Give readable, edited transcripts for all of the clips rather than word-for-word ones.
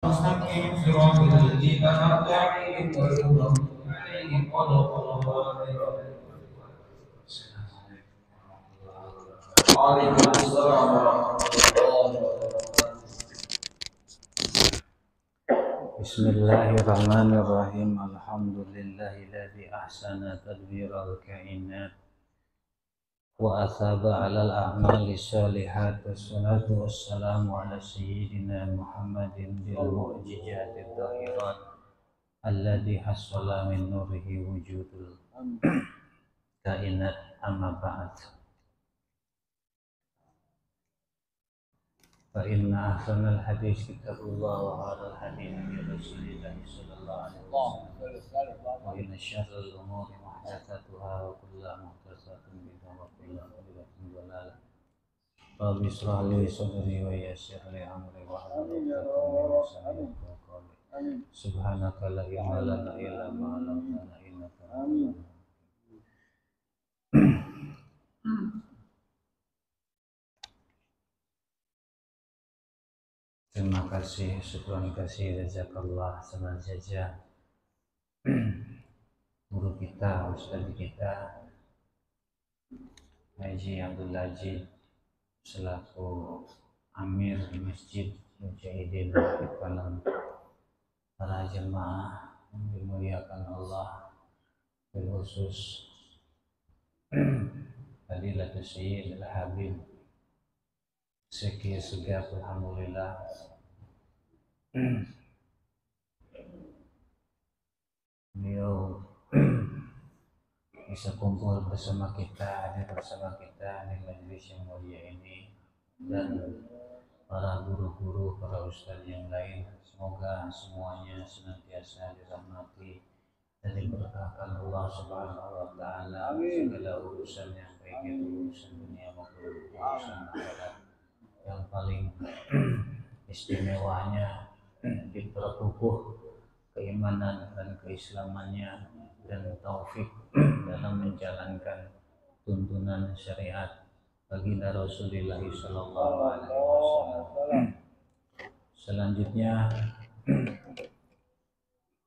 مستقيم صراط الذين أنعمت عليهم غير المغضوب عليهم ولا الضالين. وعليكم السلام ورحمة الله وبركاته. Bismillahirrahmanirrahim. Alhamdulillahilladzi ahsana tadbiral kainat wa athaba 'alal a'mali sholihat. Wassalatu wassalamu ala sayyidina Muhammadin bil mu'jizatid dhahirat alladzi hassala min nurihi wujudul kainat, amma ba'd. Fa inna ahsanal hadis kitabullah wa khairul hadi hadi Rasulillah sallallahu alaihi wasallam wa inna syarral umuri muhdatsatuha wa kullu muhdatsatin bid'ah wa kullu bid'atin dhalalah. Rabbi ishrah li sadri wa yassir li amri wa hlul 'uqdatam min lisani yafqahu qawli. Subhanaka la ilma lana illa ma 'allamtana innaka antal alim. Terima kasih, syukran kasih, jazakallah sama saja guru kita, ustaz kita Haji Abdul Ajid selaku Amir Masjid Mujahidin Ikhwanul para jemaah yang dimuliakan Allah, khusus Fadilatul Sayyid Al-Habib Seki Segaf, alhamdulillah beliau bisa kumpul bersama kita, hadir bersama kita di majelis yang mulia ini, dan para guru-guru, para ustadz yang lain. Semoga semuanya senantiasa dirahmati dan diberkahkan Allah Subhanahu wa taala segala urusannya, baik itu urusan dunia maupun urusan akhirat. Yang paling istimewanya diperkukuh keimanan dan keislamannya dan taufik dalam menjalankan tuntunan syariat baginda Rasulullah sallallahu alaihi wasallam. Selanjutnya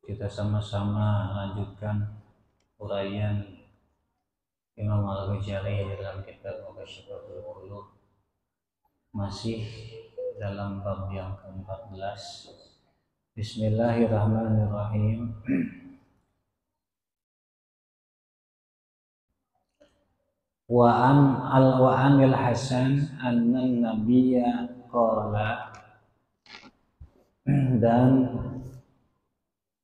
kita sama-sama lanjutkan uraian Imam Al-Ghazali dalam kitab Muqashshafatul Qulub, masih dalam bab yang ke-14. Bismillahirrahmanirrahim. Wa anil Hasan annan nabiyya qala, dan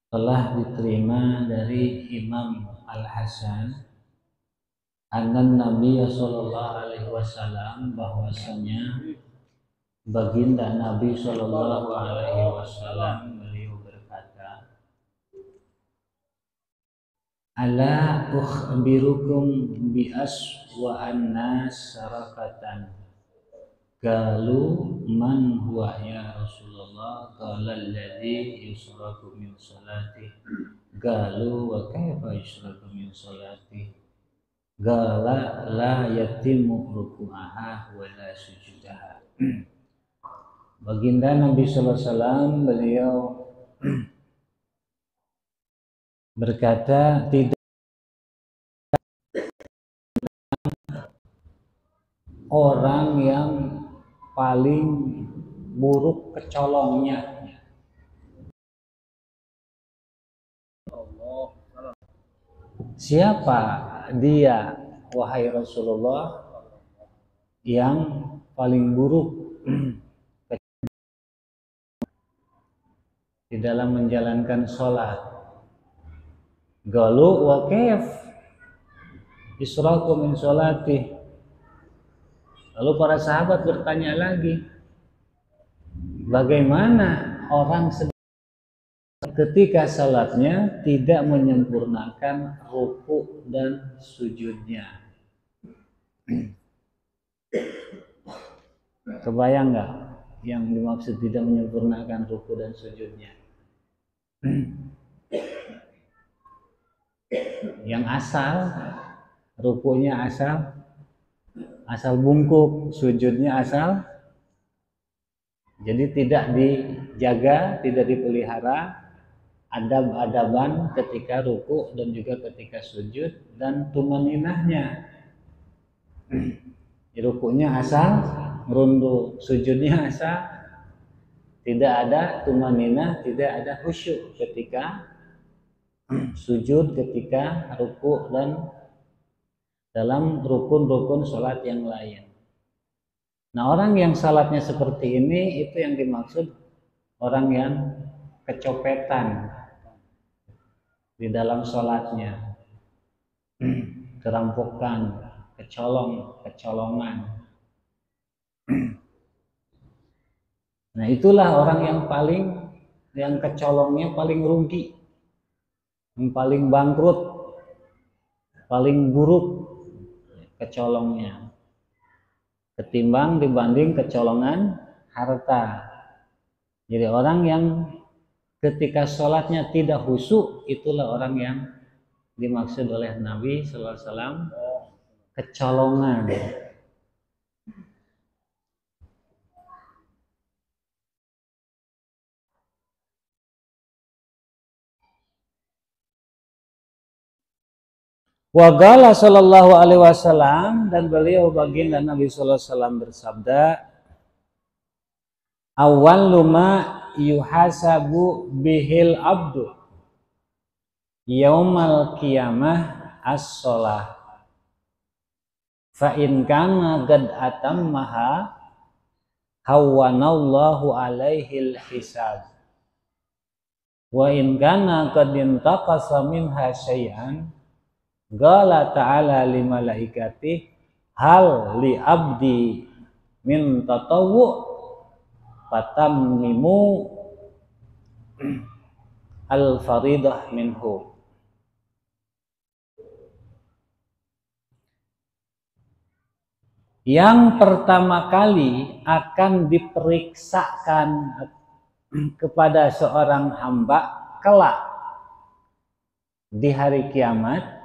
telah diterima dari Imam Al-Hasan annan nabiyya sallallahu alaihi wasallam, bahwasanya baginda Nabi sallallahu alaihi wasallam beliau berkata, ala ukhbirukum bi aswa'an nas sarakatan. Qalu man huwa ya Rasulullah? Qala alladhi yusraku min salati. Qalu wa kaifa yusraku min salati? Qala la yatimu ruku'aha wa la sujudaha. Baginda Nabi sallallahu alaihi wasallam beliau berkata, tidak orang yang paling buruk kecolongnya. Siapa dia, wahai Rasulullah, yang paling buruk di dalam menjalankan sholat? Galu wa kaif israku min sholati. Lalu para sahabat bertanya lagi, bagaimana orang ketika salatnya tidak menyempurnakan ruku dan sujudnya? Kebayang nggak yang dimaksud tidak menyempurnakan ruku dan sujudnya? Yang asal, rukunya asal bungkuk, sujudnya asal Jadi tidak dijaga, tidak dipelihara adab-adaban ketika ruku dan juga ketika sujud dan tumaninahnya. Rukunya asal merunduk, sujudnya asal tidak ada tumaninah, tidak ada khusyuk ketika sujud, ketika ruku dan dalam rukun-rukun sholat yang lain. Nah, orang yang salatnya seperti ini itu yang dimaksud orang yang kecopetan di dalam sholatnya, kerampokan, kecolongan. Nah, itulah orang yang kecolongnya paling rugi, yang paling bangkrut, paling buruk kecolongnya ketimbang dibanding kecolongan harta. Jadi orang yang ketika sholatnya tidak khusyuk, itulah orang yang dimaksud oleh Nabi Sallallahu Alaihi Wasallam kecolongan. Wa qala sallallahu alaihi wasallam, dan beliau baginda Nabi sallallahu alaihi wasallam bersabda, awwalu ma yuhasabu bihil abdu yaumal qiyamah as-shalah fa in kana qad atammaha hawwanallahu alaihil hisab wa in kana qad intaqasa minha syai'an qala ta'ala li malaikati hal li abdi min tatawwu fatammimu al faridah minhu. Yang pertama kali akan diperiksakan kepada seorang hamba kelak di hari kiamat,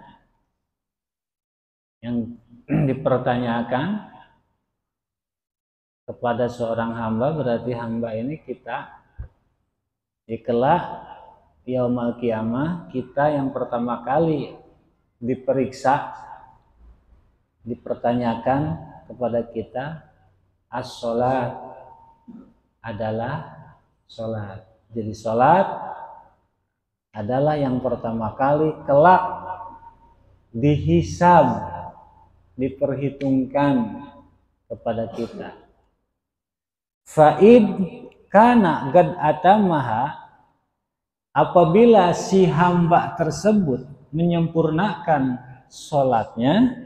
yang dipertanyakan kepada seorang hamba berarti hamba ini kita kelak yaumul qiyamah, kita yang pertama kali diperiksa, dipertanyakan kepada kita as-sholat adalah sholat. Jadi sholat adalah yang pertama kali kelak dihisab, diperhitungkan kepada kita. Fa'id kana gad atamaha, apabila si hamba tersebut menyempurnakan sholatnya,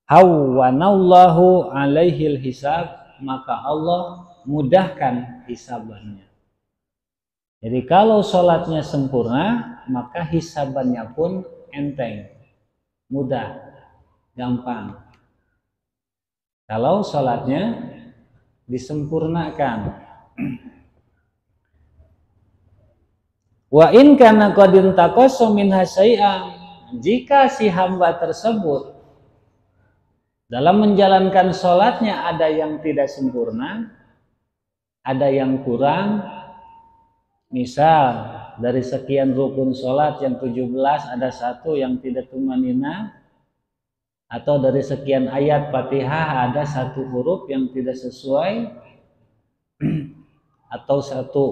hawwanallahu alaihil hisab, maka Allah mudahkan hisabannya. Jadi kalau sholatnya sempurna, maka hisabannya pun enteng, mudah, gampang. Kalau sholatnya disempurnakan. Wa in kana qad intaqasa minha syai'an, jika si hamba tersebut dalam menjalankan sholatnya ada yang tidak sempurna, ada yang kurang, misal dari sekian rukun sholat yang 17 ada satu yang tidak tumanina, atau dari sekian ayat Fatihah ada satu huruf yang tidak sesuai, atau satu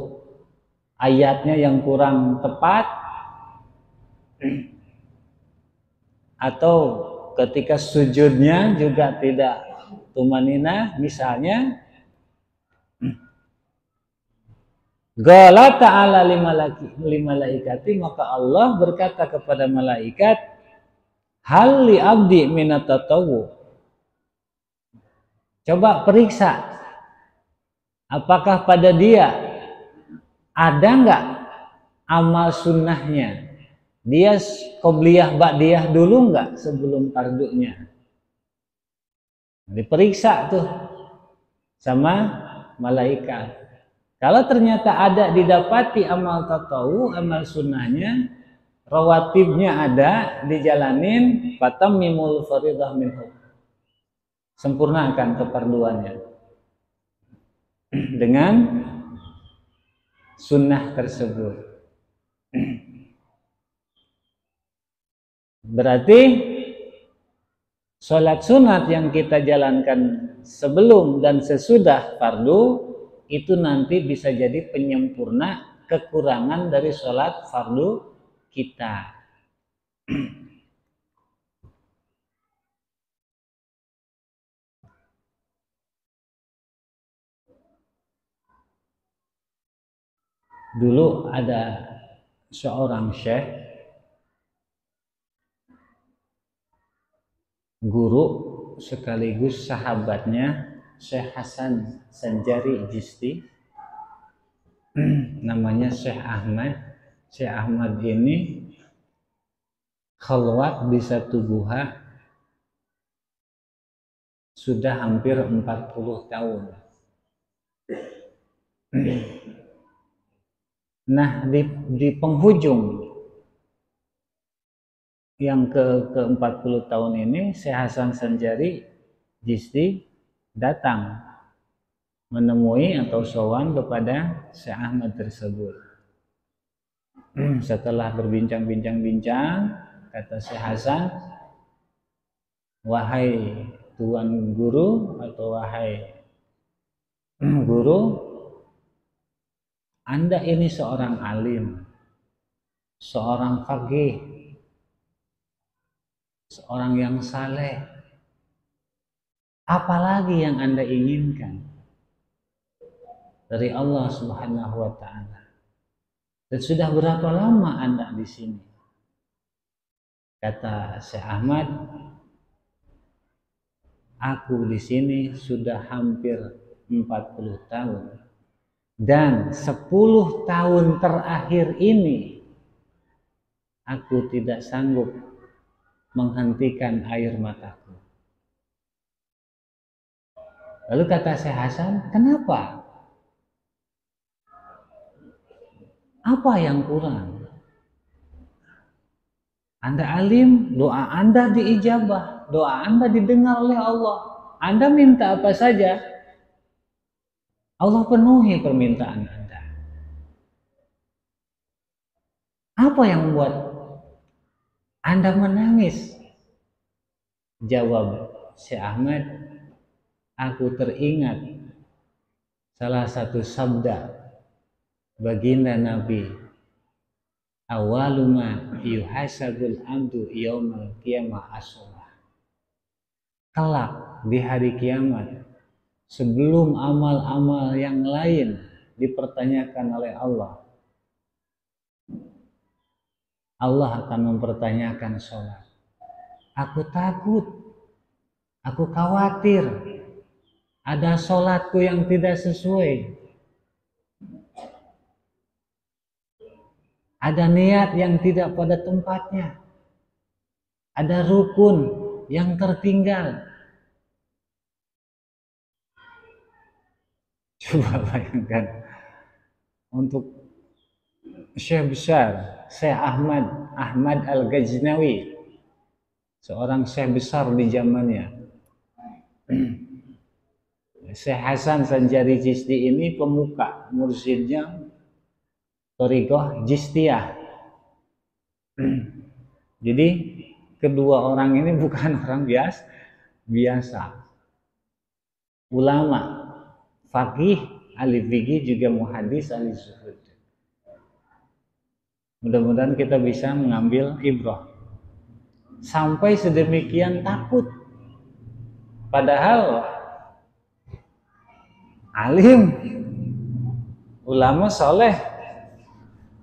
ayatnya yang kurang tepat, atau ketika sujudnya juga tidak tumanina misalnya, qala ta'ala limalaikati, maka Allah berkata kepada malaikat, hal li abdi minat tatawwu, coba periksa apakah pada dia ada enggak amal sunnahnya, dia qobliyah ba'diyah dulu enggak sebelum fardunya. Diperiksa tuh sama malaikat. Kalau ternyata ada didapati amal tatawwu, amal sunnahnya, rawatibnya ada, dijalanin, fatammimul faridah minhu, sempurnakan keperluannya. dengan sunnah tersebut. Berarti sholat sunat yang kita jalankan sebelum dan sesudah fardu itu nanti bisa jadi penyempurna kekurangan dari sholat fardu kita. Dulu ada seorang syekh, guru sekaligus sahabatnya Syekh Hasan Sanjari Jisti, namanya Syekh Ahmad. Syekh Ahmad ini khalwat di satu gua sudah hampir 40 tahun. Nah, di penghujung yang ke-40 tahun ini, Syekh Hasan Sanjari Jisti datang menemui atau sowan kepada Syekh Ahmad tersebut. Setelah berbincang-bincang, kata Syekh Hasan, wahai tuan guru atau wahai guru, Anda ini seorang alim, seorang faqih, seorang yang saleh. Apalagi yang Anda inginkan dari Allah Subhanahu wa taala? Dan sudah berapa lama Anda di sini? Kata Syekh Ahmad, aku di sini sudah hampir 40 tahun. Dan 10 tahun terakhir ini aku tidak sanggup menghentikan air mataku. Lalu kata Syekh Hasan, kenapa? Apa yang kurang? Anda alim, doa Anda diijabah, doa Anda didengar oleh Allah. Anda minta apa saja, Allah penuhi permintaan Anda. Apa yang membuat Anda menangis? Jawab Syekh Ahmad, aku teringat salah satu sabda baginda Nabi, awaluma yuhasabul amdu yaumal qiyamah as-shalah. Kelak di hari kiamat, sebelum amal-amal yang lain dipertanyakan oleh Allah, Allah akan mempertanyakan sholat. Aku takut, aku khawatir ada sholatku yang tidak sesuai, ada niat yang tidak pada tempatnya, ada rukun yang tertinggal. Coba bayangkan, untuk Syekh besar, Syekh Ahmad Al-Ghaznawi, seorang syekh besar di zamannya. Syekh Hasan Sanjari Jisti ini pemuka, mursyidnya Thariqah Jistiyah. Jadi kedua orang ini bukan orang biasa. Ulama, faqih, ahli fikih, juga muhaddis, ahli zuhud. Mudah-mudahan kita bisa mengambil ibrah. Sampai sedemikian takut. Padahal alim, ulama soleh.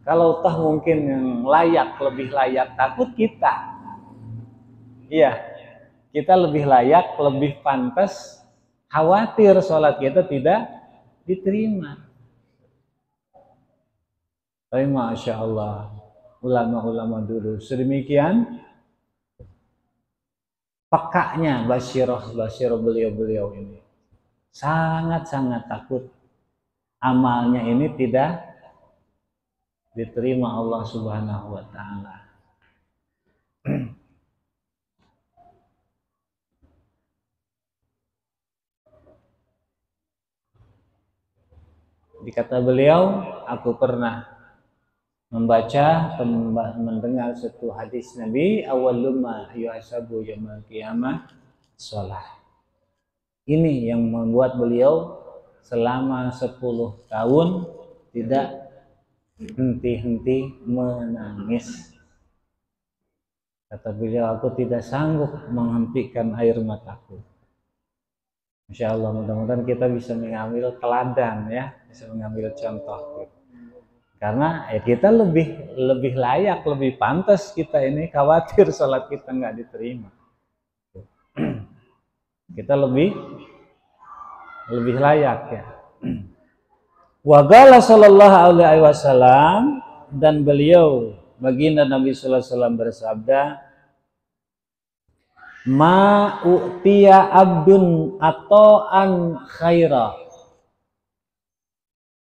Kalau toh mungkin yang layak, lebih layak takut kita. Iya, kita lebih layak, lebih pantas khawatir sholat kita tidak diterima. Tapi Masya Allah, ulama-ulama dulu sedemikian pekaknya basyirah beliau-beliau ini. Sangat-sangat takut amalnya ini tidak diterima Allah Subhanahu wa taala. Dikata beliau, aku pernah mendengar satu hadis Nabi, awwalumma yuhasabu yaumil qiyamah shalah. Ini yang membuat beliau selama 10 tahun tidak henti-henti menangis. Kata beliau, aku tidak sanggup menghentikan air mataku. Insya Allah, mudah-mudahan kita bisa mengambil teladan ya, bisa mengambil contoh. Karena kita lebih layak, lebih pantas kita ini khawatir sholat kita nggak diterima. Kita lebih layak ya. Wa qala sallallahu alaihi wasallam, dan beliau baginda Nabi sallallahu alaihi wasallam bersabda, ma u'tiya abdun ata'an khaira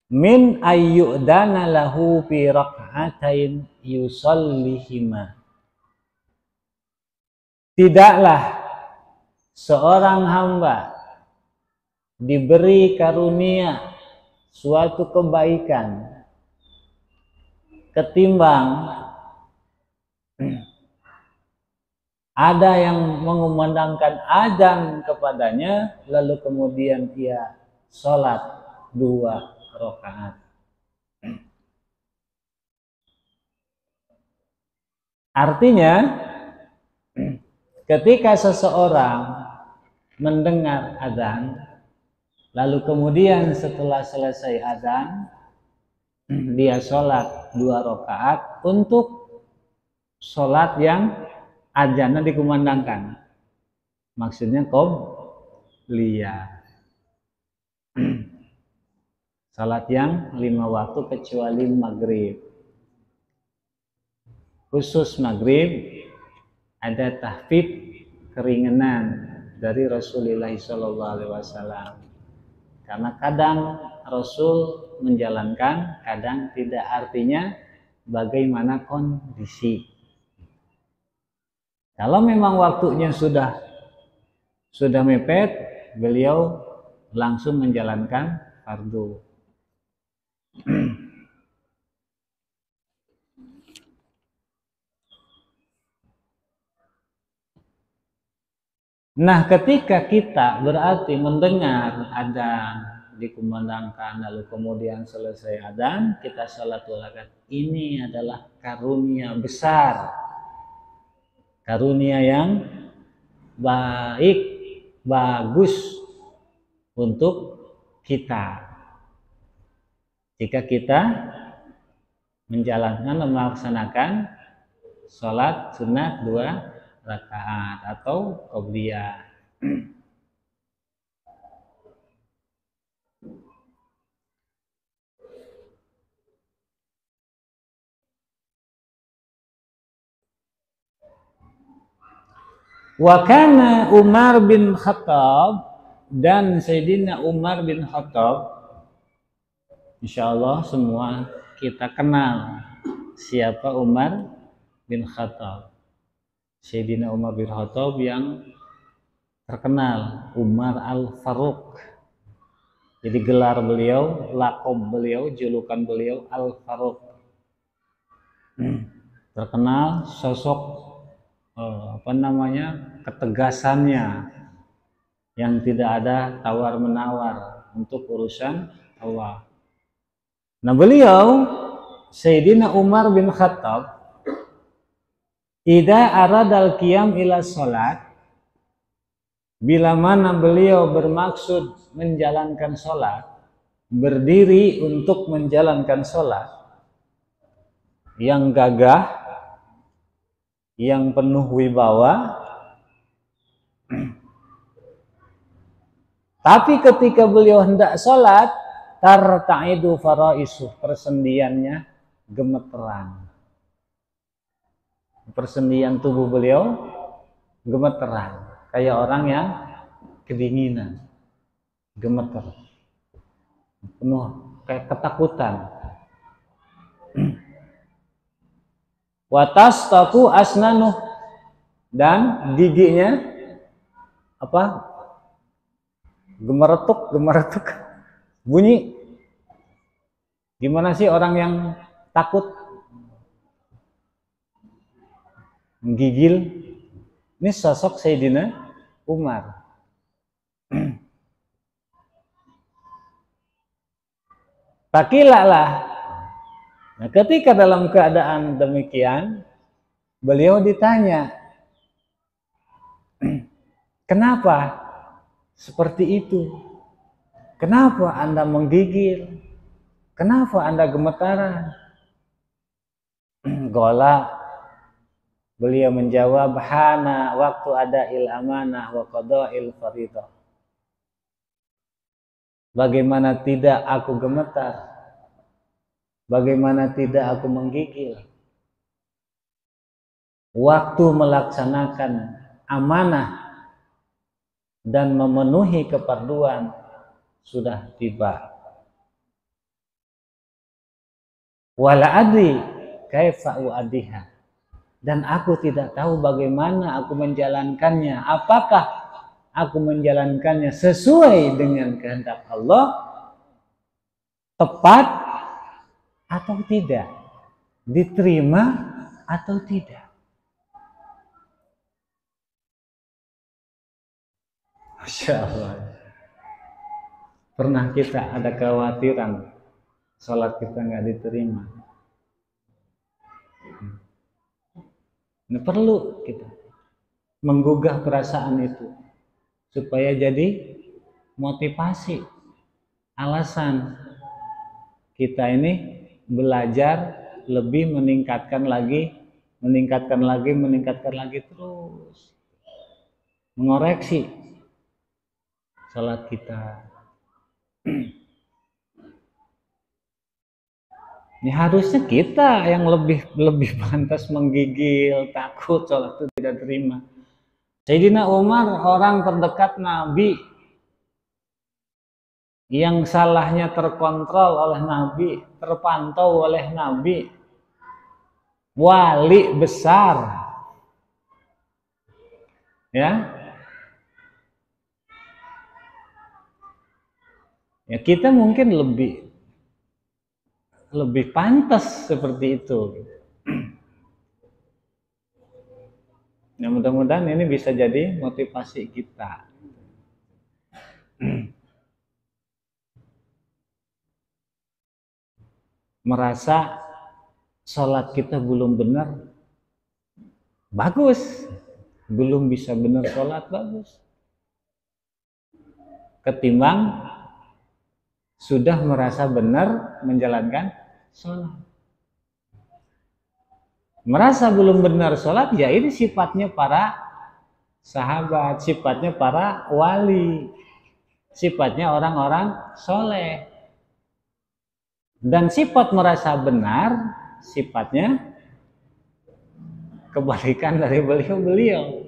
min ayyudana lahu fi rak'atain yusallihima. Tidaklah seorang hamba diberi karunia suatu kebaikan ketimbang ada yang mengumandangkan adzan kepadanya lalu kemudian ia sholat 2 rakaat. Artinya ketika seseorang mendengar adzan lalu kemudian setelah selesai adzan dia sholat 2 rakaat untuk sholat yang adzannya dikumandangkan, maksudnya qobliyah, salat yang 5 waktu kecuali maghrib. Khusus maghrib ada tahfidz keringanan dari Rasulullah SAW, karena kadang Rasul menjalankan, kadang tidak, artinya bagaimana kondisi. Kalau memang waktunya sudah mepet, beliau langsung menjalankan fardu. Nah, ketika kita berarti mendengar adzan dikumandangkan lalu kemudian selesai adzan kita salat 2 rakaat, ini adalah karunia besar. Karunia yang baik, bagus untuk kita. Jika kita menjalankan, melaksanakan sholat sunat 2 rakaat atau qobliyah. Wa kana Umar bin Khattab, dan Sayyidina Umar bin Khattab, insyaallah semua kita kenal siapa Umar bin Khattab. Sayyidina Umar bin Khattab yang terkenal Umar Al-Faruq. Jadi gelar beliau, laqab beliau, julukan beliau Al-Faruq. Terkenal sosok ketegasannya yang tidak ada tawar-menawar untuk urusan Allah. Nah, beliau Sayyidina Umar bin Khattab idza aradal qiyam ila salat, bila mana beliau bermaksud menjalankan salat, berdiri untuk menjalankan salat yang gagah, yang penuh wibawa. Tapi ketika beliau hendak sholat, tarta'idu faraisu, persendiannya gemeteran. Persendian tubuh beliau gemeteran, kayak orang yang kedinginan, gemeter, penuh kayak ketakutan. Watas taku asnanuh, dan giginya gemeretuk bunyi. Gimana sih orang yang takut menggigil? Ini sosok Sayyidina Umar. Takilalah. Nah, ketika dalam keadaan demikian, beliau ditanya, kenapa seperti itu? Kenapa Anda menggigil? Kenapa Anda gemetaran? Gola, beliau menjawab, hana waktu ada amanah wa qada'il faridah. Bagaimana tidak aku gemetar? Bagaimana tidak aku menggigil? Waktu melaksanakan amanah dan memenuhi keperluan sudah tiba. Wala adri kaifa uadiha, dan aku tidak tahu bagaimana aku menjalankannya. Apakah aku menjalankannya sesuai dengan kehendak Allah, tepat atau tidak, diterima atau tidak. Masya Allah. Pernah kita ada kekhawatiran sholat kita nggak diterima? Nah, perlu kita menggugah perasaan itu supaya jadi motivasi, alasan kita ini belajar lebih, meningkatkan lagi terus, mengoreksi salat kita. Ini harusnya kita yang lebih pantas menggigil, takut salat itu tidak terima. Sayyidina Umar orang terdekat Nabi, yang salahnya terkontrol oleh Nabi, terpantau oleh Nabi, wali besar, ya kita mungkin lebih pantas seperti itu. Nah, mudah-mudahan ini bisa jadi motivasi kita. Merasa sholat kita belum benar, bagus. Belum bisa benar sholat, bagus. Ketimbang sudah merasa benar menjalankan sholat. Merasa belum benar sholat, ya ini sifatnya para sahabat, sifatnya para wali, sifatnya orang-orang soleh. Dan sifat merasa benar, sifatnya kebalikan dari beliau.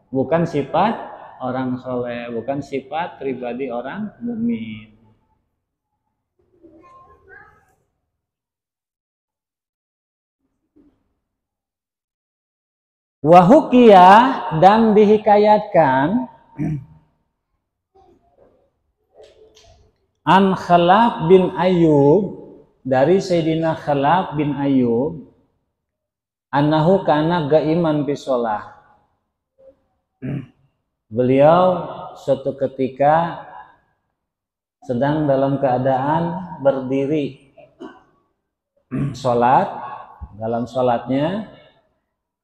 Bukan sifat orang soleh, bukan sifat pribadi orang mukmin. Wahukiyah, dan dihikayatkan an Khalaf bin Ayyub, dari Sayyidina Khalaf bin Ayyub, annahu kana gaiman fi sholah. Beliau suatu ketika sedang dalam keadaan berdiri sholat, dalam sholatnya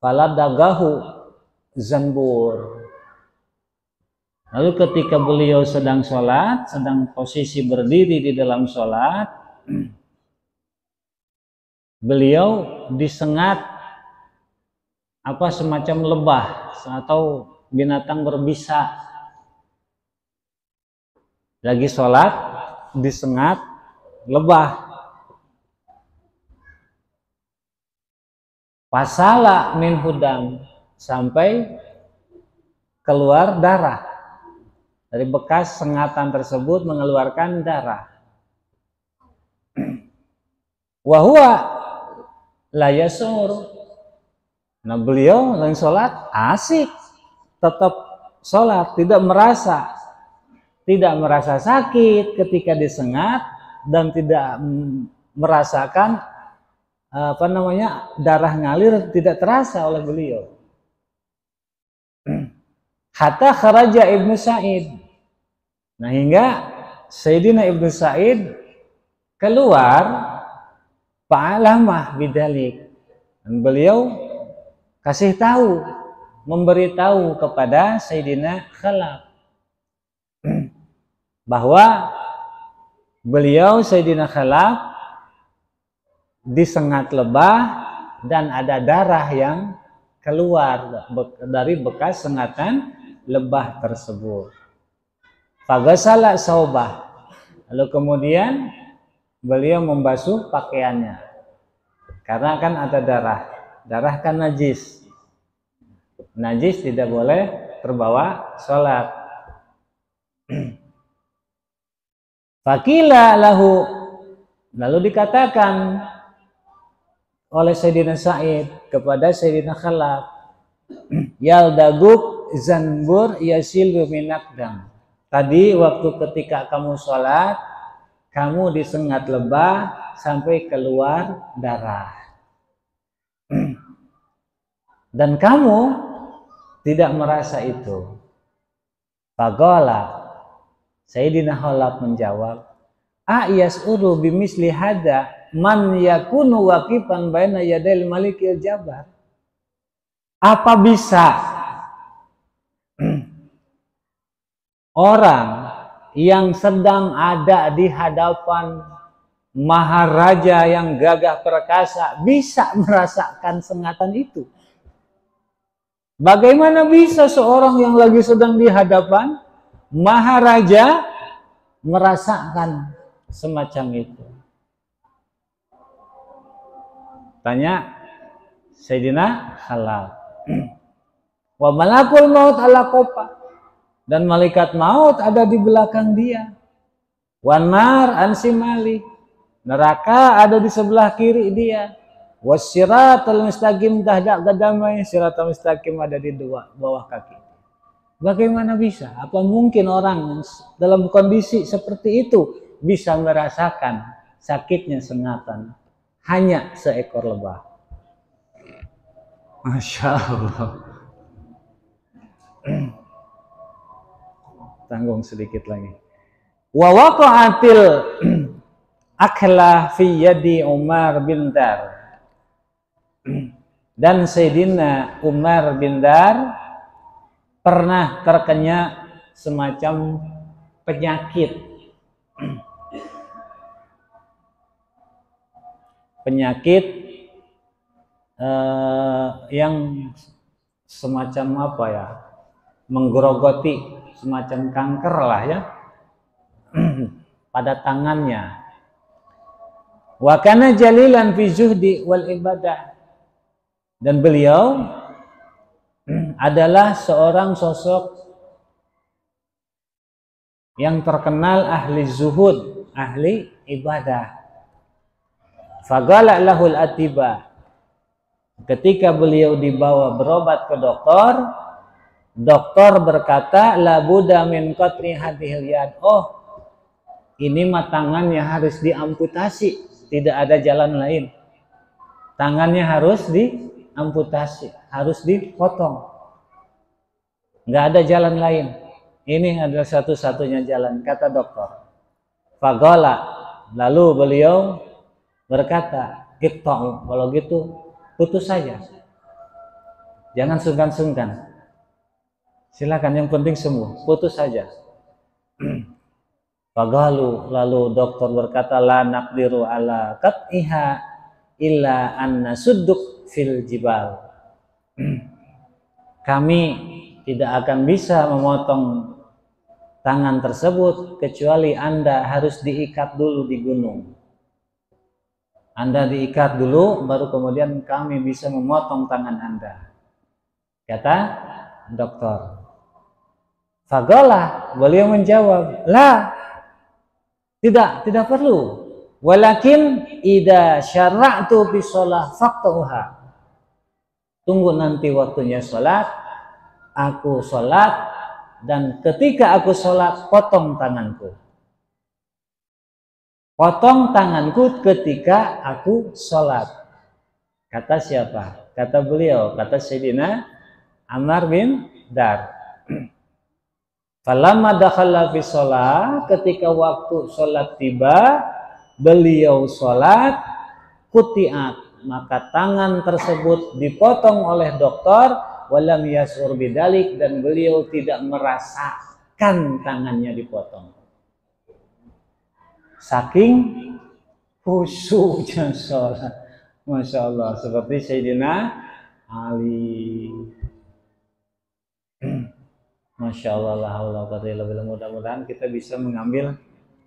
faladagahu zanbur. Lalu ketika beliau sedang sholat, sedang posisi berdiri di dalam sholat, beliau disengat apa semacam lebah atau binatang berbisa. Lagi sholat disengat lebah. Pasala min hudam, sampai keluar darah. Dari bekas sengatan tersebut mengeluarkan darah. Wahwa la yasur. Nah, beliau lagi sholat asik, tetap sholat, tidak merasa sakit ketika disengat, dan tidak merasakan darah ngalir, tidak terasa oleh beliau. Hatta kharaja Ibnu Sa'id. Nah, hingga Sayyidina Ibnu Sa'id keluar fa'alamah bidalik. Dan beliau kasih tahu, memberitahu kepada Sayyidina Khalaf bahwa beliau Sayyidina Khalaf disengat lebah dan ada darah yang keluar dari bekas sengatan lebah tersebut. Faghasala saubah. Lalu kemudian beliau membasuh pakaiannya. Karena kan ada darah. Darah kan najis. Najis tidak boleh terbawa sholat. Fakila lahu. Lalu dikatakan oleh Sayyidina Sa'id kepada Sayyidina Khalaf, Yaldaguk zanbur yasil minakdam. Tadi waktu ketika kamu sholat, kamu disengat lebah sampai keluar darah. Dan kamu tidak merasa itu. Faqala, Sayyidina Khalaf menjawab, yas'uru bimisli hada man yakunu waqifan baina yadil malikil jabar. Apa bisa orang yang sedang ada di hadapan maharaja yang gagah perkasa bisa merasakan sengatan itu? Bagaimana bisa seorang yang lagi sedang di hadapan maharaja merasakan semacam itu? Tanya Sayyidina Khalaf. Wa malakul maut ala kopa. Dan malaikat maut ada di belakang dia. Wan nar an simali. Neraka ada di sebelah kiri dia. Wassiratal mustaqim tahda qadamai. Siratal mustaqim ada di bawah kaki. Bagaimana bisa? Apa mungkin orang dalam kondisi seperti itu bisa merasakan sakitnya sengatan? Hanya seekor lebah. Masya Allah. Tanggung sedikit lagi. Wa waqa'atil akla fi yadi Umar bin Dar. Dan Sayyidina Umar bin Dar pernah terkena semacam penyakit. Penyakit yang semacam apa ya, menggerogoti, semacam kanker lah ya pada tangannya. Wa kana jalilan fi zuhdi wal ibadah. Dan beliau adalah seorang sosok yang terkenal ahli zuhud, ahli ibadah. Fagala lahul atiba. Ketika beliau dibawa berobat ke dokter, dokter berkata, la budda min qat'i hadhil yad. Oh, ini mah tangannya harus diamputasi, tidak ada jalan lain. Tangannya harus diamputasi, harus dipotong. Nggak ada jalan lain. Ini adalah satu-satunya jalan, kata dokter. Fagala. Lalu beliau berkata, iqta'u, kalau gitu putus saja. Jangan sungkan-sungkan. Silakan, yang penting sembuh, putus saja. Fagalu, lalu dokter berkata, la naqdiru ala qat'iha illa anna sudduk fil jibal. Kami tidak akan bisa memotong tangan tersebut kecuali Anda harus diikat dulu di gunung. Anda diikat dulu, baru kemudian kami bisa memotong tangan Anda, kata dokter. Fagalah, beliau menjawab, la, tidak perlu. Walakin idza syara'tu fi shalah faqtuha. Tunggu nanti waktunya sholat, aku sholat, dan ketika aku sholat potong tanganku. potong tanganku ketika aku sholat. Kata siapa? Kata beliau, kata Sayyidina Ammar bin Dar. Falamma dakhala fi sholat, ketika waktu sholat tiba, beliau sholat, kutiat, maka tangan tersebut dipotong oleh dokter, walam yasur bidalik, dan beliau tidak merasakan tangannya dipotong. Saking khusyuknya sholat, masya Allah, seperti Sayyidina Ali. Masya Allah, mudah-mudahan kita bisa mengambil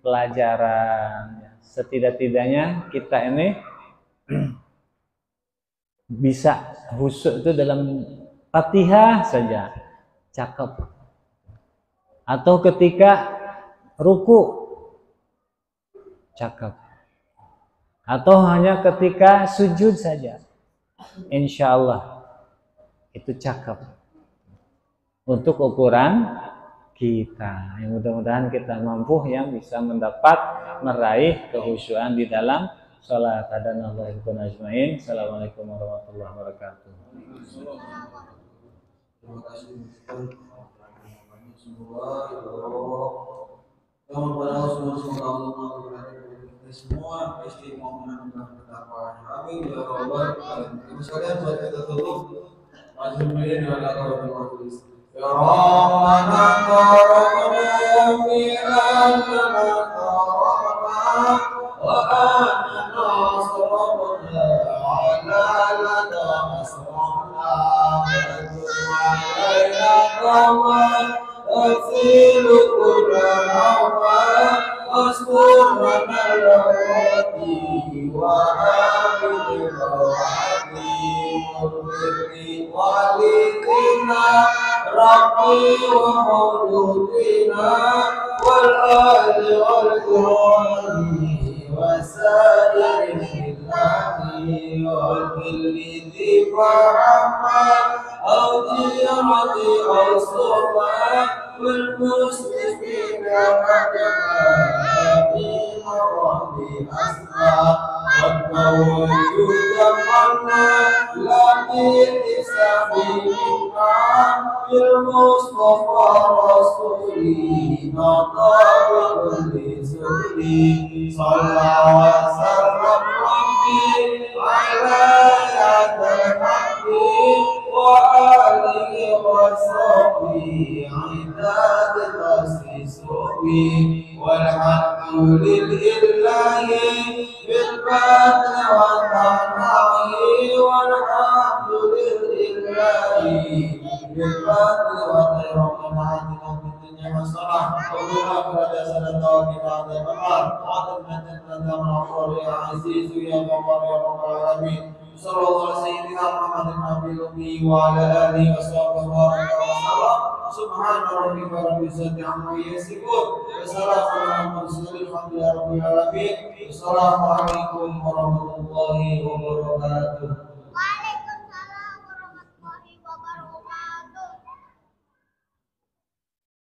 pelajaran. Setidak-tidaknya kita ini bisa khusyuk itu dalam Fatihah saja, cakep. Atau ketika ruku, cakep. Atau hanya ketika sujud saja, insya Allah itu cakep untuk ukuran kita. Yang mudah-mudahan kita mampu yang bisa mendapat meraih kehusyuan di dalam sholat. Adanallahu wa ajmain. Assalamualaikum warahmatullahi wabarakatuh. Terima kasih semua istimewa bertakwa. Amin ya rabbal alamin. Sekalian buat kita tutup majlis pada majelis. Ya Rabbana qara'na fi annana qara'na wa annana asrafna ala lana asrafna alaina qama asilu kullama asturna al-wati wa abil wati murti walidina rabbi wa mauludina wal ali wal qurani wa sa'iril ilahi wa kulli dhi Muhammad awjirati awsufa wal muslimina majma'in rabbi asma والتوجه جمعنا لكن سبيلنا بالمصطفى رسولي نطاب كل سبلي صلى وسلم ربي على يد الحق وآله وصحبه عداد تسيسوي والحمد لله بالبدر والتنعي والحمد لله بالبدر والتنعي في الدنيا والصلاة وبالله لا سنة وكنا عند النار عظم جنة الغفور يا عزيز يا غفار يا رب العالمين صلى الله على سيدنا محمد النبي الأمي وعلى آله وصحبه وبارك وسلم سبحان ربك رب العزة عما يصفون وسلام على المرسلين الحمد لله رب العالمين السلام عليكم ورحمة الله وبركاته.